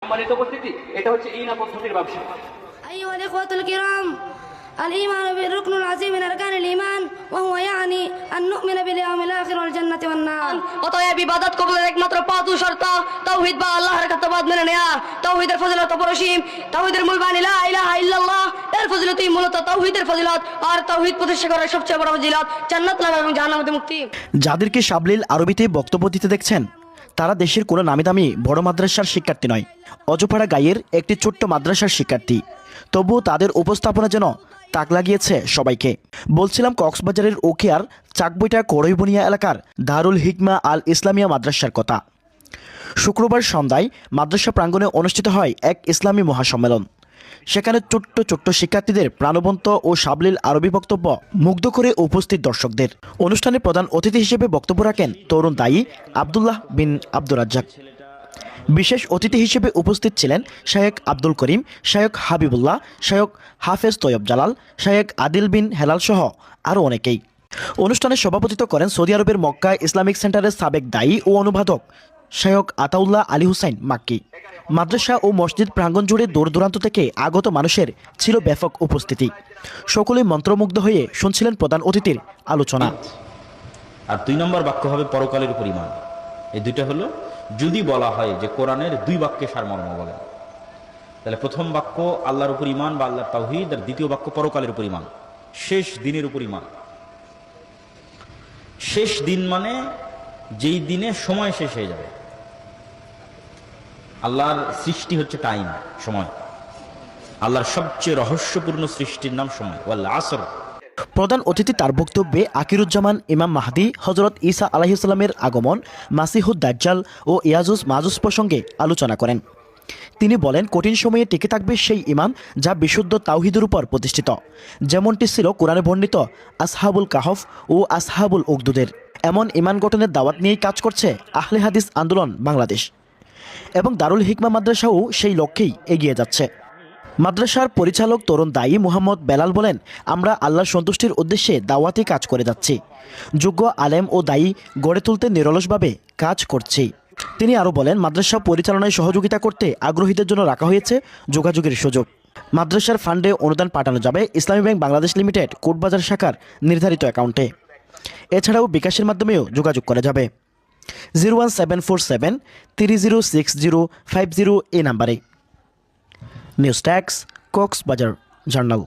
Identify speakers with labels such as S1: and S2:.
S1: সম্মানিত উপস্থিতি, এটা হচ্ছে ইনা পদ্ধতির ব্যবসা।
S2: أيها الإخوة الكرام، الإيمان بالركن العظيم من أركان الإيمان، وهو يعني أن نؤمن باليوم الآخر والجنة والنار।
S3: অতএব ইবাদত কবুলের একমাত্র পথ ও শর্ত তাওহীদ বা আল্লাহর কাতাবাদ মেনে নেওয়া। তাওহীদের ফজিলত অপরিসীম। তাওহীদের মূল বাণী লা ইলাহা ইল্লাল্লাহ, এর ফজিলতই মূলত তাওহীদের ফজিলত। আর তাওহীদ প্রতিষ্ঠা করার সবচেয়ে বড় ফজিলত জান্নাত লাভ এবং জাহান্নাম হতে মুক্তি।
S4: যাদেরকে সাবলীল আরবিতে বক্তব্য দিতে দেখছেন, তারা দেশের কোনো নামি দামি বড় মাদ্রাসার শিক্ষার্থী নয়, অজপাড়া গাঁয়ের একটি ছোট্ট মাদ্রাসার শিক্ষার্থী। তবুও তাদের উপস্থাপনা যেন তাক লাগিয়েছে সবাইকে। বলছিলাম কক্সবাজারের উখিয়ার চাকবইটা করইবনিয়া এলাকার দারুল হিকমা আল ইসলামিয়া মাদ্রাসার কথা। শুক্রবার সন্ধ্যায় মাদ্রাসা প্রাঙ্গণে অনুষ্ঠিত হয় এক ইসলামী মহাসম্মেলন। সেখানে ছোট্ট ছোট্ট শিক্ষার্থীদের প্রাণবন্ত ও সাবলীল আরবি বক্তব্য মুগ্ধ করে উপস্থিত দর্শকদের। অনুষ্ঠানে প্রধান অতিথি হিসেবে বক্তব্য রাখেন তরুণ দায়ী আব্দুল্লাহ বিন আব্দুর রাজ্জাক। বিশেষ অতিথি হিসেবে উপস্থিত ছিলেন শায়েখ আব্দুল করিম, শায়েখ হাবিবুল্লাহ, শায়েখ হাফেজ তৈয়ব জালাল, শায়েখ আদিল বিন হেলাল সহ আরও অনেকেই। অনুষ্ঠানে সভাপতিত্ব করেন সৌদি আরবের মক্কা ইসলামিক সেন্টারের সাবেক দায়ী ও অনুবাদক শায়েখ আতাউল্লাহ আলী হুসাইন মাক্কি। মাদ্রাসা ও মসজিদ প্রাঙ্গণ জুড়ে দূর দূরান্ত থেকে আগত মানুষের ছিল ব্যাপক উপস্থিতি। সকলেই মন্ত্রমুগ্ধ হয়ে শুনছিলেন প্রধান অতিথির আলোচনা।
S5: আর 2 নম্বর বাক্য হবে পরকালের উপর ঈমান। এই দুইটা হলো, যদি বলা হয় যে কোরআনের 2 বাক্যে সারমর্ম বলেন, তাহলে প্রথম বাক্য আল্লাহর উপর ঈমান বা আল্লাহর তাওহীদ, আর দ্বিতীয় বাক্য পরকালের উপর ঈমান, শেষ দিনের উপর ঈমান। শেষ দিন মানে যেই দিনে সময় শেষ হয়ে যাবে। আল্লাহর সৃষ্টি হচ্ছে টাইম, সময়। আল্লাহর সবচেয়ে রহস্যপূর্ণ সৃষ্টির নাম সময়। ওয়াল আসর।
S4: প্রধান অতিথি তার বক্তব্যে আকিরুজ্জামান, ইমাম মাহদি, হযরত ঈসা আলাইহিস সালামের আগমন, মাসিহুদ দাজ্জাল ও ইয়াজুজ মাজুজ প্রসঙ্গে আলোচনা করেন। তিনি বলেন, কঠিন সময়ে টিকে থাকবে সেই ঈমান যা বিশুদ্ধ তাওহীদের উপর প্রতিষ্ঠিত, যেমনটি ছিল কোরআনে বর্ণিত আসহাবুল কাহফ ও আসহাবুল উকদুদের। এমন ঈমান গঠনের দাওয়াত নিয়েই কাজ করছে আহলে হাদিস আন্দোলন বাংলাদেশ, এবং দারুল হিকমা মাদ্রাসাও সেই লক্ষ্যেই এগিয়ে যাচ্ছে। মাদ্রাসার পরিচালক তরুণ দায়ী মুহাম্মদ বেলাল বলেন, আমরা আল্লাহর সন্তুষ্টির উদ্দেশ্যে দাওয়াতি কাজ করে যাচ্ছি। যোগ্য আলেম ও দায়ী গড়ে তুলতে নিরলসভাবে কাজ করছি। তিনি আরও বলেন, মাদ্রাসা পরিচালনায় সহযোগিতা করতে আগ্রহীদের জন্য রাখা হয়েছে যোগাযোগের সুযোগ। মাদ্রাসার ফান্ডে অনুদান পাঠানো যাবে ইসলামী ব্যাংক বাংলাদেশ লিমিটেড কোটবাজার শাখার নির্ধারিত অ্যাকাউন্টে। এছাড়াও বিকাশের মাধ্যমেও যোগাযোগ করা যাবে 01747 306050 এই নাম্বারে। News tax, Cox's Bazar journal.